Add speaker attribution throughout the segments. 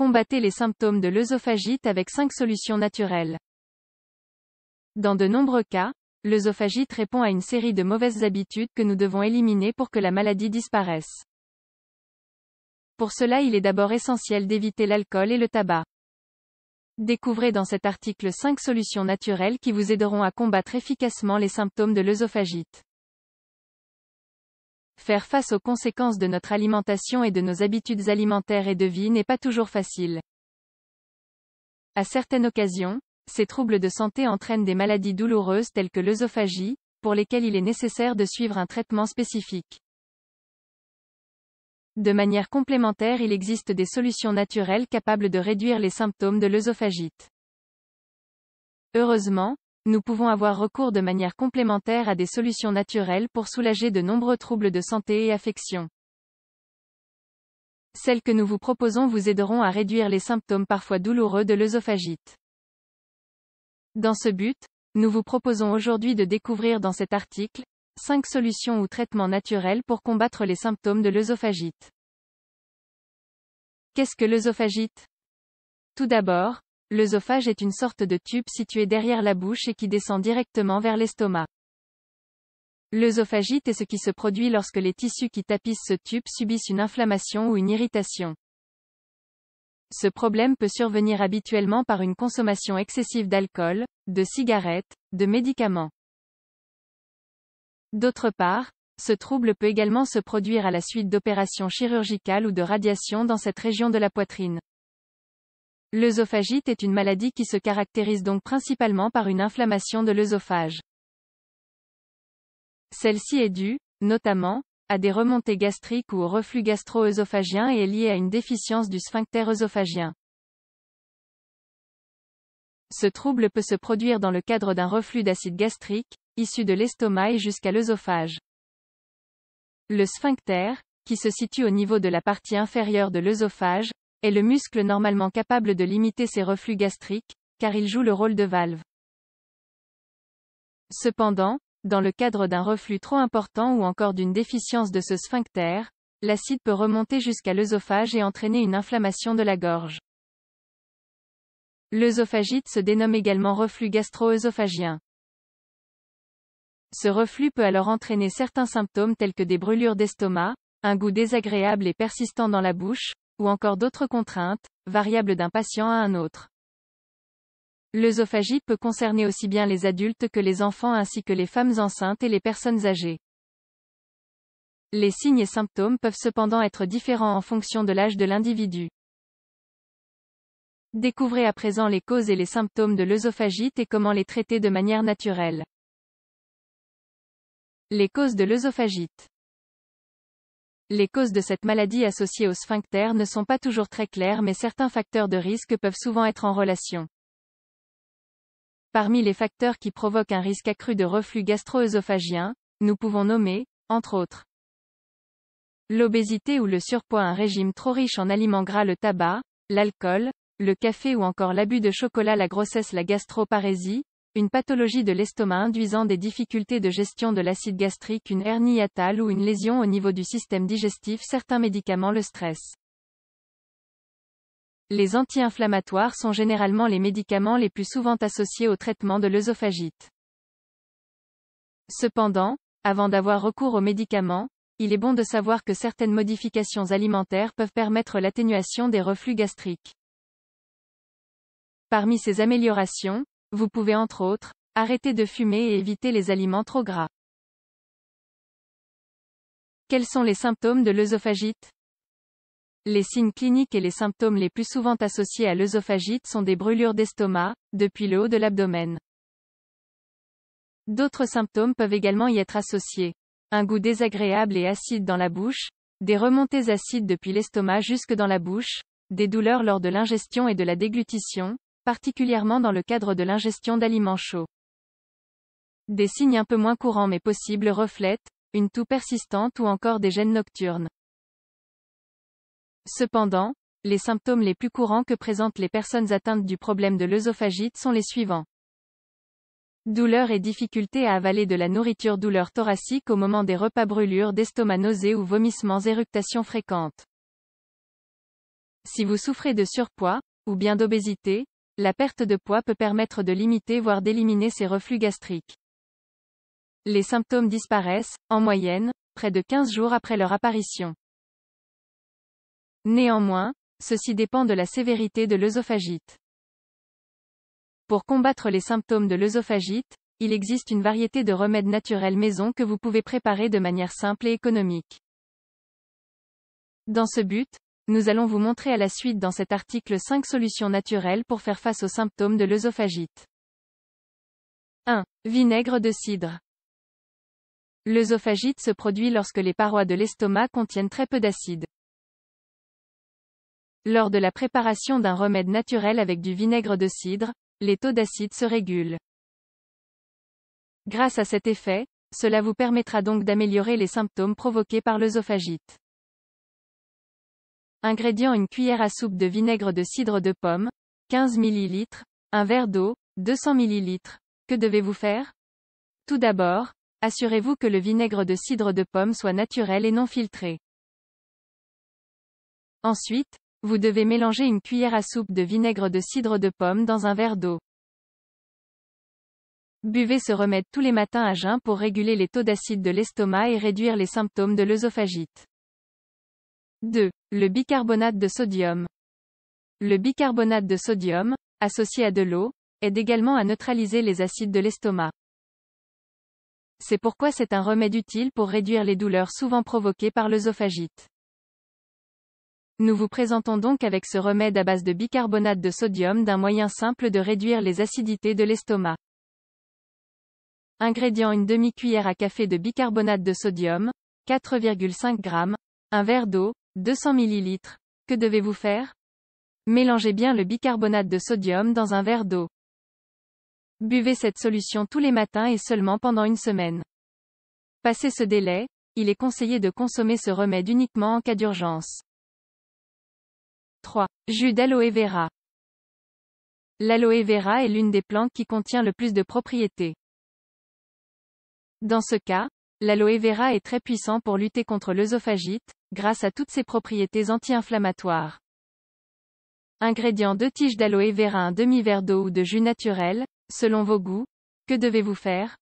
Speaker 1: Combattez les symptômes de l'œsophagite avec 5 solutions naturelles. Dans de nombreux cas, l'œsophagite répond à une série de mauvaises habitudes que nous devons éliminer pour que la maladie disparaisse. Pour cela, il est d'abord essentiel d'éviter l'alcool et le tabac. Découvrez dans cet article 5 solutions naturelles qui vous aideront à combattre efficacement les symptômes de l'œsophagite. Faire face aux conséquences de notre alimentation et de nos habitudes alimentaires et de vie n'est pas toujours facile. À certaines occasions, ces troubles de santé entraînent des maladies douloureuses telles que l'œsophagie, pour lesquelles il est nécessaire de suivre un traitement spécifique. De manière complémentaire, il existe des solutions naturelles capables de réduire les symptômes de l'œsophagite. Heureusement, nous pouvons avoir recours de manière complémentaire à des solutions naturelles pour soulager de nombreux troubles de santé et affections. Celles que nous vous proposons vous aideront à réduire les symptômes parfois douloureux de l'œsophagite. Dans ce but, nous vous proposons aujourd'hui de découvrir dans cet article 5 solutions ou traitements naturels pour combattre les symptômes de l'œsophagite. Qu'est-ce que l'œsophagite? Tout d'abord, l'œsophage est une sorte de tube situé derrière la bouche et qui descend directement vers l'estomac. L'œsophagite est ce qui se produit lorsque les tissus qui tapissent ce tube subissent une inflammation ou une irritation. Ce problème peut survenir habituellement par une consommation excessive d'alcool, de cigarettes, de médicaments. D'autre part, ce trouble peut également se produire à la suite d'opérations chirurgicales ou de radiations dans cette région de la poitrine. L'œsophagite est une maladie qui se caractérise donc principalement par une inflammation de l'œsophage. Celle-ci est due, notamment, à des remontées gastriques ou au reflux gastro-œsophagien et est liée à une déficience du sphincter œsophagien. Ce trouble peut se produire dans le cadre d'un reflux d'acide gastrique, issu de l'estomac et jusqu'à l'œsophage. Le sphincter, qui se situe au niveau de la partie inférieure de l'œsophage, est le muscle normalement capable de limiter ces reflux gastriques, car il joue le rôle de valve. Cependant, dans le cadre d'un reflux trop important ou encore d'une déficience de ce sphincter, l'acide peut remonter jusqu'à l'œsophage et entraîner une inflammation de la gorge. L'œsophagite se dénomme également reflux gastro-œsophagien. Ce reflux peut alors entraîner certains symptômes tels que des brûlures d'estomac, un goût désagréable et persistant dans la bouche, ou encore d'autres contraintes, variables d'un patient à un autre. L'œsophagite peut concerner aussi bien les adultes que les enfants ainsi que les femmes enceintes et les personnes âgées. Les signes et symptômes peuvent cependant être différents en fonction de l'âge de l'individu. Découvrez à présent les causes et les symptômes de l'œsophagite et comment les traiter de manière naturelle. Les causes de l'œsophagite. Les causes de cette maladie associée au sphincter ne sont pas toujours très claires mais certains facteurs de risque peuvent souvent être en relation. Parmi les facteurs qui provoquent un risque accru de reflux gastro-œsophagien, nous pouvons nommer, entre autres, l'obésité ou le surpoids, un régime trop riche en aliments gras, le tabac, l'alcool, le café ou encore l'abus de chocolat, la grossesse, la gastroparésie, une pathologie de l'estomac induisant des difficultés de gestion de l'acide gastrique, une hernie hiatale ou une lésion au niveau du système digestif, certains médicaments, le stress. Les anti-inflammatoires sont généralement les médicaments les plus souvent associés au traitement de l'œsophagite. Cependant, avant d'avoir recours aux médicaments, il est bon de savoir que certaines modifications alimentaires peuvent permettre l'atténuation des reflux gastriques. Parmi ces améliorations, vous pouvez entre autres, arrêter de fumer et éviter les aliments trop gras. Quels sont les symptômes de l'œsophagite? Les signes cliniques et les symptômes les plus souvent associés à l'œsophagite sont des brûlures d'estomac, depuis le haut de l'abdomen. D'autres symptômes peuvent également y être associés. Un goût désagréable et acide dans la bouche, des remontées acides depuis l'estomac jusque dans la bouche, des douleurs lors de l'ingestion et de la déglutition, particulièrement dans le cadre de l'ingestion d'aliments chauds. Des signes un peu moins courants mais possibles reflètent une toux persistante ou encore des gènes nocturnes. Cependant, les symptômes les plus courants que présentent les personnes atteintes du problème de l'œsophagite sont les suivants. Douleurs et difficultés à avaler de la nourriture, douleurs thoraciques au moment des repas, brûlures d'estomac, nausées ou vomissements, éructations fréquentes. Si vous souffrez de surpoids, ou bien d'obésité, la perte de poids peut permettre de limiter voire d'éliminer ces reflux gastriques. Les symptômes disparaissent, en moyenne, près de 15 jours après leur apparition. Néanmoins, ceci dépend de la sévérité de l'œsophagite. Pour combattre les symptômes de l'œsophagite, il existe une variété de remèdes naturels maison que vous pouvez préparer de manière simple et économique. Dans ce but, nous allons vous montrer à la suite dans cet article 5 solutions naturelles pour faire face aux symptômes de l'œsophagite. 1. Vinaigre de cidre. L'œsophagite se produit lorsque les parois de l'estomac contiennent très peu d'acide. Lors de la préparation d'un remède naturel avec du vinaigre de cidre, les taux d'acide se régulent. Grâce à cet effet, cela vous permettra donc d'améliorer les symptômes provoqués par l'œsophagite. Ingrédients: une cuillère à soupe de vinaigre de cidre de pomme, 15 ml, un verre d'eau, 200 ml. Que devez-vous faire? Tout d'abord, assurez-vous que le vinaigre de cidre de pomme soit naturel et non filtré. Ensuite, vous devez mélanger une cuillère à soupe de vinaigre de cidre de pomme dans un verre d'eau. Buvez ce remède tous les matins à jeun pour réguler les taux d'acide de l'estomac et réduire les symptômes de l'œsophagite. 2. Le bicarbonate de sodium. Le bicarbonate de sodium, associé à de l'eau, aide également à neutraliser les acides de l'estomac. C'est pourquoi c'est un remède utile pour réduire les douleurs souvent provoquées par l'œsophagite. Nous vous présentons donc avec ce remède à base de bicarbonate de sodium d'un moyen simple de réduire les acidités de l'estomac. Ingrédients: une demi-cuillère à café de bicarbonate de sodium, 4,5 g, un verre d'eau, 200 ml. Que devez-vous faire? Mélangez bien le bicarbonate de sodium dans un verre d'eau. Buvez cette solution tous les matins et seulement pendant une semaine. Passé ce délai, il est conseillé de consommer ce remède uniquement en cas d'urgence. 3. Jus d'aloe vera. L'aloe vera est l'une des plantes qui contient le plus de propriétés. Dans ce cas, l'aloe vera est très puissant pour lutter contre l'œsophagite, grâce à toutes ses propriétés anti-inflammatoires. Ingrédients: 2 tiges d'aloe vera, un demi-verre d'eau ou de jus naturel, selon vos goûts. Que devez-vous faire?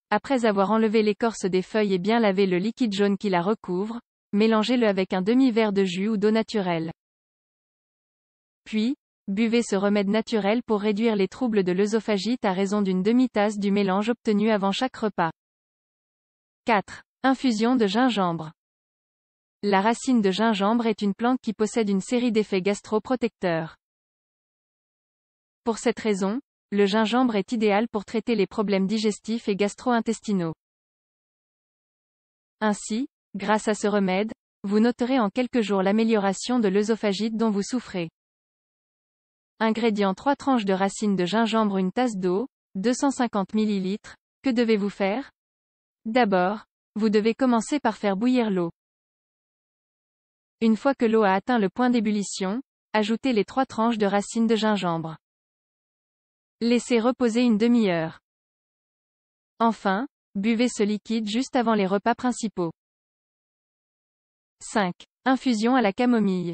Speaker 1: Après avoir enlevé l'écorce des feuilles et bien lavé le liquide jaune qui la recouvre, mélangez-le avec un demi-verre de jus ou d'eau naturelle. Puis, buvez ce remède naturel pour réduire les troubles de l'œsophagite à raison d'une demi-tasse du mélange obtenu avant chaque repas. 4. Infusion de gingembre. La racine de gingembre est une plante qui possède une série d'effets gastro-protecteurs. Pour cette raison, le gingembre est idéal pour traiter les problèmes digestifs et gastro-intestinaux. Ainsi, grâce à ce remède, vous noterez en quelques jours l'amélioration de l'œsophagite dont vous souffrez. Ingrédients: 3 tranches de racines de gingembre, une tasse d'eau, 250 ml. Que devez-vous faire? D'abord, vous devez commencer par faire bouillir l'eau. Une fois que l'eau a atteint le point d'ébullition, ajoutez les 3 tranches de racines de gingembre. Laissez reposer une demi-heure. Enfin, buvez ce liquide juste avant les repas principaux. 5. Infusion à la camomille.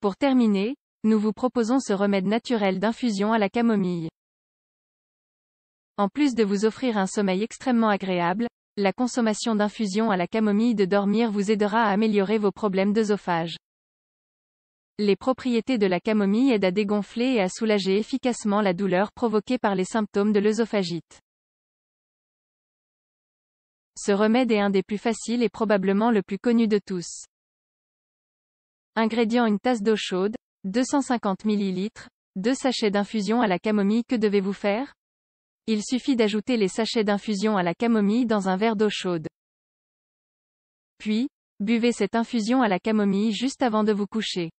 Speaker 1: Pour terminer, nous vous proposons ce remède naturel d'infusion à la camomille. En plus de vous offrir un sommeil extrêmement agréable, la consommation d'infusion à la camomille de dormir vous aidera à améliorer vos problèmes d'œsophage. Les propriétés de la camomille aident à dégonfler et à soulager efficacement la douleur provoquée par les symptômes de l'œsophagite. Ce remède est un des plus faciles et probablement le plus connu de tous. Ingrédients: une tasse d'eau chaude, 250 ml, 2 sachets d'infusion à la camomille. Que devez-vous faire? Il suffit d'ajouter les sachets d'infusion à la camomille dans un verre d'eau chaude. Puis, buvez cette infusion à la camomille juste avant de vous coucher.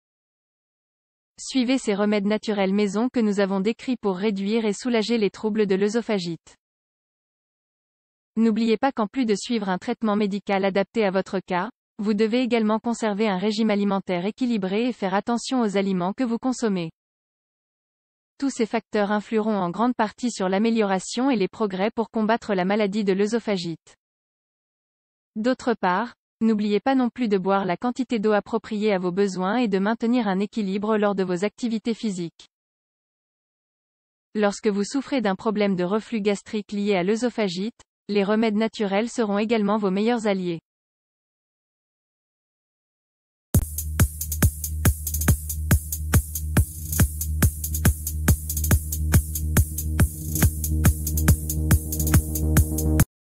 Speaker 1: Suivez ces remèdes naturels maison que nous avons décrits pour réduire et soulager les troubles de l'œsophagite. N'oubliez pas qu'en plus de suivre un traitement médical adapté à votre cas, vous devez également conserver un régime alimentaire équilibré et faire attention aux aliments que vous consommez. Tous ces facteurs influeront en grande partie sur l'amélioration et les progrès pour combattre la maladie de l'œsophagite. D'autre part, N'oubliez pas non plus de boire la quantité d'eau appropriée à vos besoins et de maintenir un équilibre lors de vos activités physiques. Lorsque vous souffrez d'un problème de reflux gastrique lié à l'œsophagite, les remèdes naturels seront également vos meilleurs alliés.